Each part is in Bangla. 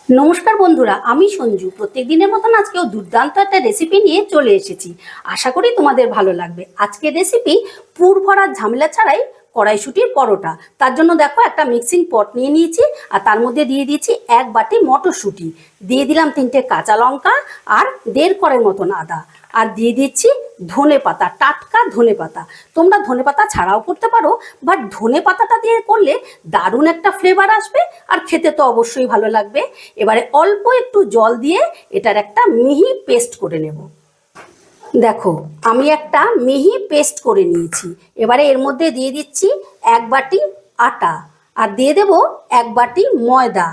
নমস্কার বন্ধুরা, আমি সঞ্জু। প্রত্যেক দিনের মতন আজকেও দুর্দান্ত একটা রেসিপি নিয়ে চলে এসেছি। আশা করি তোমাদের ভালো লাগবে। আজকের রেসিপি পুর ভরার ঝামেলা ছাড়াই কড়াইশুঁটির পরোটা। তার জন্য দেখো একটা মিক্সিং পট নিয়ে নিয়েছি, আর তার মধ্যে দিয়ে দিয়েছি 1 বাটি মটরশুঁটি, দিয়ে দিলাম 3টে কাঁচা লঙ্কা আর 1.5 কোয়া মতন আদা, আর দিয়ে দিচ্ছি ধনে পাতা, টাটকা ধনে পাতা। তোমরা ধনে পাতা ছাড়াও করতে পারো, বাট ধনে পাতাটা দিয়ে করলে দারুণ একটা ফ্লেভার আসবে, আর খেতে তো অবশ্যই ভালো লাগবে। এবারে অল্প একটু জল দিয়ে এটার একটা মিহি পেস্ট করে নেব। দেখো, আমি একটা মিহি পেস্ট করে নিয়েছি। এবারে এর মধ্যে দিয়ে দিচ্ছি 1 বাটি আটা, আর দিয়ে দেব 1 বাটি ময়দা।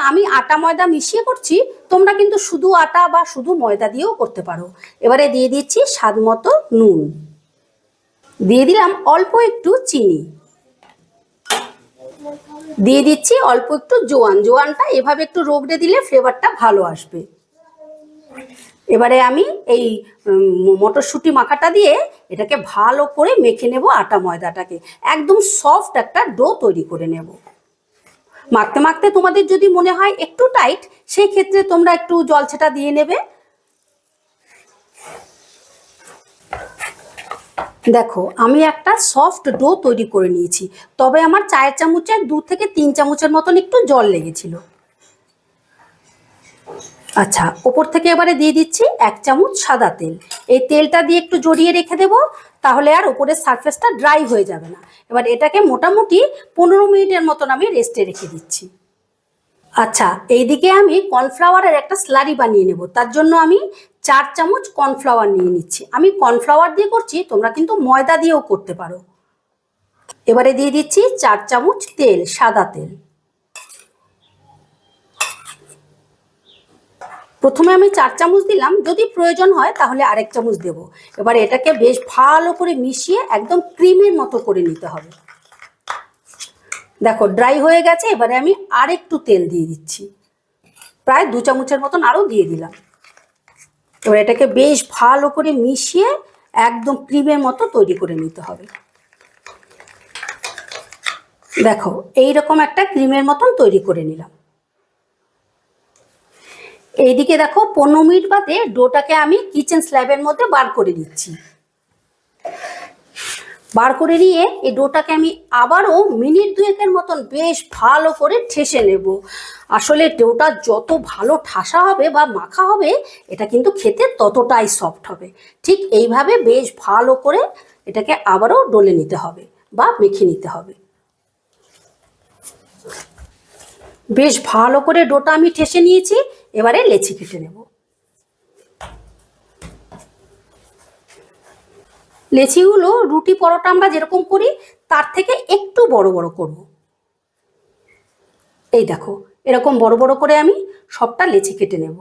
আমি আটা ময়দা মিশিয়ে করছি, তোমরা কিন্তু শুধু আটা বা শুধু ময়দা দিয়েও করতে পারো। এবারে দিয়ে দিচ্ছি স্বাদ মতো নুন, দিয়ে দিলাম অল্প একটু চিনি, দিয়ে দিচ্ছি অল্প একটু জোয়ানটা এভাবে একটু রগড়ে দিলে ফ্লেভারটা ভালো আসবে। এবারে আমি এই মটরশুঁটি মাখাটা দিয়ে এটাকে ভালো করে মেখে নেব, আটা ময়দাটাকে একদম সফট একটা ডো তৈরি করে নেব। মাখতে মাখতে তোমাদের যদি মনে হয় একটু টাইট, সেই ক্ষেত্রে তোমরা একটু জল ছেটা দিয়ে নেবে। দেখো, আমি একটা সফট ডো তৈরি করে নিয়েছি, তবে আমার 4 চামচের 2 থেকে 3 চামচের মতন একটু জল লেগেছিল। আচ্ছা, ওপর থেকে এবারে দিয়ে দিচ্ছি 1 চামচ সাদা তেল। এই তেলটা দিয়ে একটু জড়িয়ে রেখে দেবো, তাহলে আর উপরের সারফেসটা ড্রাই হয়ে যাবে না। এবার এটাকে মোটামুটি 15 মিনিটের মতন আমি রেস্টে রেখে দিচ্ছি। আচ্ছা, এইদিকে আমি কর্নফ্লাওয়ারের একটা স্লারি বানিয়ে নেব। তার জন্য আমি 4 চামচ কর্নফ্লাওয়ার নিয়ে নিচ্ছি। আমি কর্নফ্লাওয়ার দিয়ে করছি, তোমরা কিন্তু ময়দা দিয়েও করতে পারো। এবারে দিয়ে দিচ্ছি 4 চামচ তেল, সাদা তেল। প্রথমে আমি 4 চামচ দিলাম, যদি প্রয়োজন হয় তাহলে আরেক চামচ দেব। এবার এটাকে বেশ ভালো করে মিশিয়ে একদম ক্রিমের মতো করে নিতে হবে। দেখো, ড্রাই হয়ে গেছে। এবারে আমি আরেকটু তেল দিয়ে দিচ্ছি, প্রায় 2 চামচের মতন আরও দিয়ে দিলাম। এবার এটাকে বেশ ভালো করে মিশিয়ে একদম ক্রিমের মতো তৈরি করে নিতে হবে। দেখো, এইরকম একটা ক্রিমের মতন তৈরি করে নিলাম। এইদিকে দেখো, 15 মিনিট বাদে ডোটাকে আমি কিচেন স্ল্যাবের মধ্যে বার করে নিচ্ছি। বার করে নিয়ে এই ডোটাকে আমি আবারও মিনিট 2-এর মতন বেশ ভালো করে ঠেসে নেব। আসলে ডোটা যত ভালো ঠাসা হবে বা মাখা হবে, এটা কিন্তু খেতে ততটাই সফট হবে। ঠিক এইভাবে বেশ ভালো করে এটাকে আবারও ডলে নিতে হবে বা মেখে নিতে হবে। বেশ ভালো করে ডোটা আমি ঠেসে নিয়েছি। এবারে লেচি কেটে নেব। লেচিগুলো রুটি পরোটা আমরা যেরকম করি তার থেকে একটু বড় বড় করব। এই দেখো, এরকম বড় বড় করে আমি সবটা লেচি কেটে নেব।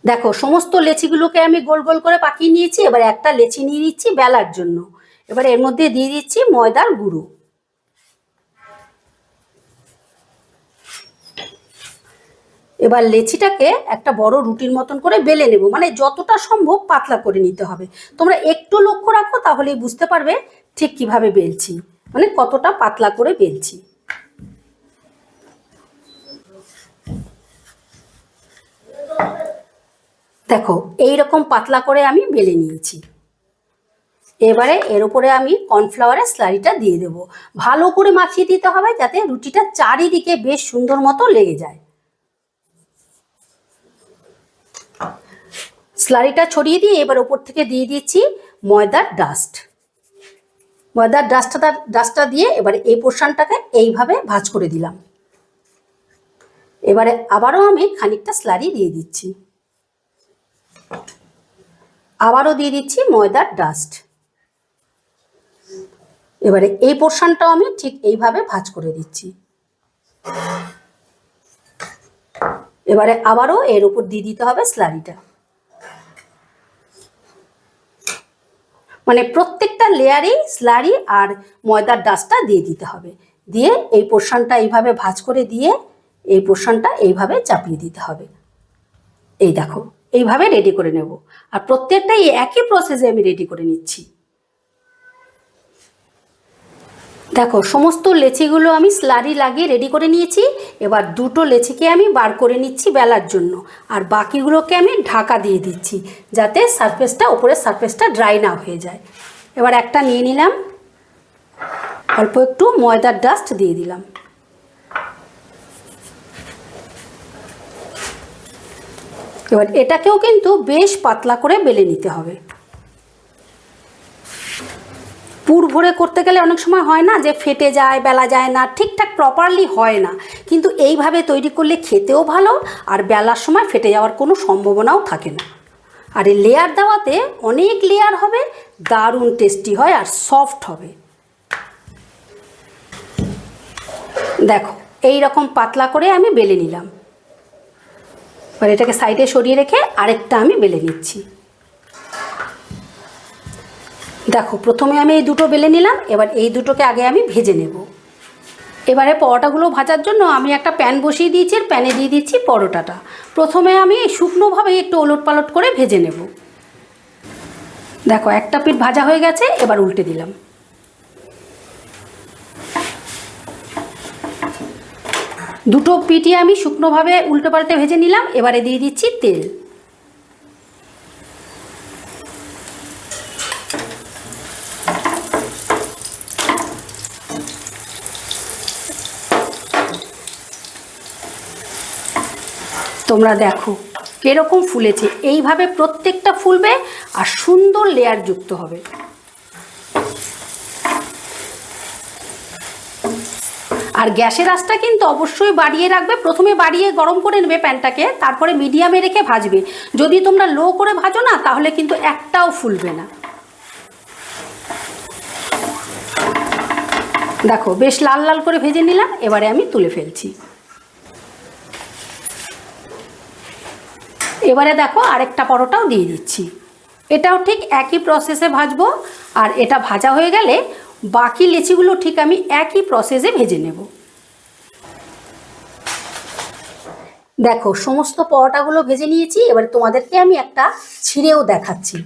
দেখো, সমস্ত লেচিগুলোকে আমি গোল গোল করে পাকিয়ে নিয়েছি। এবার একটা লেচি নিয়ে নিচ্ছি বেলার জন্য। এবার এর মধ্যে দিয়ে দিচ্ছি ময়দার গুঁড়ো। এবার লেচিটাকে একটা বড় রুটির মতন করে বেলে নেব, মানে যতটা সম্ভব পাতলা করে নিতে হবে। তোমরা একটু লক্ষ্য রাখো, তাহলেই বুঝতে পারবে ঠিক কিভাবে বেলছি, মানে কতটা পাতলা করে বেলছি। দেখো, এইরকম পাতলা করে আমি বেলে নিয়েছি। এবারে এর উপরে আমি কর্নফ্লাওয়ারের স্লারিটা দিয়ে দেবো। ভালো করে মাখিয়ে দিতে হবে, যাতে রুটিটা চারিদিকে বেশ সুন্দর মতো লেগে যায়। স্লারিটা ছড়িয়ে দিয়ে এবার ওপর থেকে দিয়ে দিচ্ছি ময়দার ডাস্ট। ময়দার ডাস্টটা দিয়ে এবারে এই পোর্শনটাকে এইভাবে ভাঁজ করে দিলাম। এবারে আবারও আমি খানিকটা স্লারি দিয়ে দিচ্ছি, আবারও দিয়ে দিচ্ছি ময়দার ডাস্ট। এবারে এই পোর্শনটাও আমি ঠিক এইভাবে ভাঁজ করে দিচ্ছি। এবারে আবারও এর উপর দিয়ে দিতে হবে স্লারিটা, মানে প্রত্যেকটা লেয়ারেই স্লারি আর ময়দার ডাস্টটা দিয়ে দিতে হবে। দিয়ে এই পোর্শনটা এইভাবে ভাঁজ করে দিয়ে এই পোর্শনটা এইভাবে চাপিয়ে দিতে হবে। এই দেখো, এইভাবে রেডি করে নেব। আর প্রত্যেকটাই একই প্রসেসে আমি রেডি করে নিচ্ছি। দেখো সমস্ত লেচিগুলো আমি স্লারি লাগিয়ে রেডি করে নিয়েছি। এবার দুটো লেচিকে আমি বার করে নিচ্ছি বেলার জন্য, আর বাকিগুলোকে আমি ঢাকা দিয়ে দিচ্ছি যাতে সারফেসটা, উপরের সারফেসটা ড্রাই না হয়ে যায়। এবার একটা নিয়ে নিলাম, অল্প একটু ময়দার ডাস্ট দিয়ে দিলাম। এবার এটাকেও কিন্তু বেশ পাতলা করে বেলে নিতে হবে। পুর ভরে করতে গেলে অনেক সময় হয় না যে ফেটে যায়, বেলা যায় না, ঠিকঠাক প্রপারলি হয় না, কিন্তু এইভাবে তৈরি করলে খেতেও ভালো আর বেলার সময় ফেটে যাওয়ার কোনো সম্ভাবনাও থাকে না। আর এই লেয়ার দেওয়াতে অনেক লেয়ার হবে, দারুণ টেস্টি হয় আর সফট হবে। দেখো এই রকম পাতলা করে আমি বেলে নিলাম। এবার এটাকে সাইডে সরিয়ে রেখে আরেকটা আমি বেলে নিচ্ছি। দেখো প্রথমে আমি এই দুটো বেলে নিলাম, এবার এই দুটোকে আগে আমি ভেজে নেব। এবারে পরোটাগুলো ভাজার জন্য আমি একটা প্যান বসিয়ে দিয়েছি, আর প্যানে দিয়ে দিচ্ছি পরোটাটা। প্রথমে আমি শুকনোভাবে একটু ওলট পালট করে ভেজে নেব। দেখো একটা পিঠ ভাজা হয়ে গেছে, এবার উল্টে দিলাম। দুটো পিঠই আমি শুকনোভাবে উল্টে পাল্টে ভেজে নিলাম। এবারে দিয়ে দিচ্ছি তেল। তোমরা দেখো কিরকম ফুলেছে, এইভাবে প্রত্যেকটা ফুলবে আর সুন্দর লেয়ার যুক্ত হবে। আর গ্যাসের আঁচটা কিন্তু অবশ্যই বাড়িয়ে রাখবে, প্রথমে বাড়িয়ে গরম করে নেবে প্যানটাকে, তারপরে মিডিয়ামে রেখে ভাজবে। যদি তোমরা লো করে ভাজো না তাহলে কিন্তু একটাও ফুলবে না। দেখো বেশ লাল লাল করে ভেজে নিলাম, এবারে আমি তুলে ফেলছি। এবারে দেখো আরেকটা পরোটাও দিয়ে দিচ্ছি। এটাও ঠিক একই প্রসেসে ভাজবো, আর এটা ভাজা হয়ে গেলে বাকি লেচিগুলো ঠিক আমি একই প্রসেসে ভেজে নেব। দেখো সমস্ত পরোটাগুলো ভেজে নিয়েছি, এবার তোমাদেরকে আমি একটা ছিঁড়েও দেখাচ্ছি।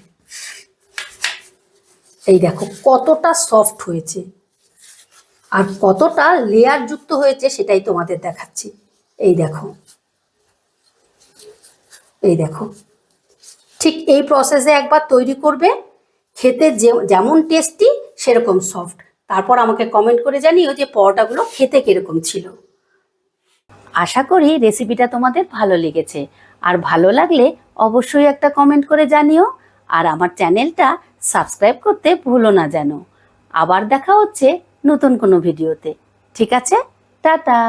এই দেখো কতটা সফট হয়েছে আর কতটা লেয়ার যুক্ত হয়েছে সেটাই তোমাদের দেখাচ্ছি। এই দেখো, এই দেখো, ঠিক এই প্রসেসে একবার তৈরি করবে, খেতে যেমন টেস্টি সেরকম সফট। তারপর আমাকে কমেন্ট করে জানিও যে পরোটাগুলো খেতে কিরকম ছিল। আশা করি রেসিপিটা তোমাদের ভালো লেগেছে, আর ভালো লাগলে অবশ্যই একটা কমেন্ট করে জানিও, আর আমার চ্যানেলটা সাবস্ক্রাইব করতে ভুলো না যেন। আবার দেখা হচ্ছে নতুন কোনো ভিডিওতে। ঠিক আছে, টাটা।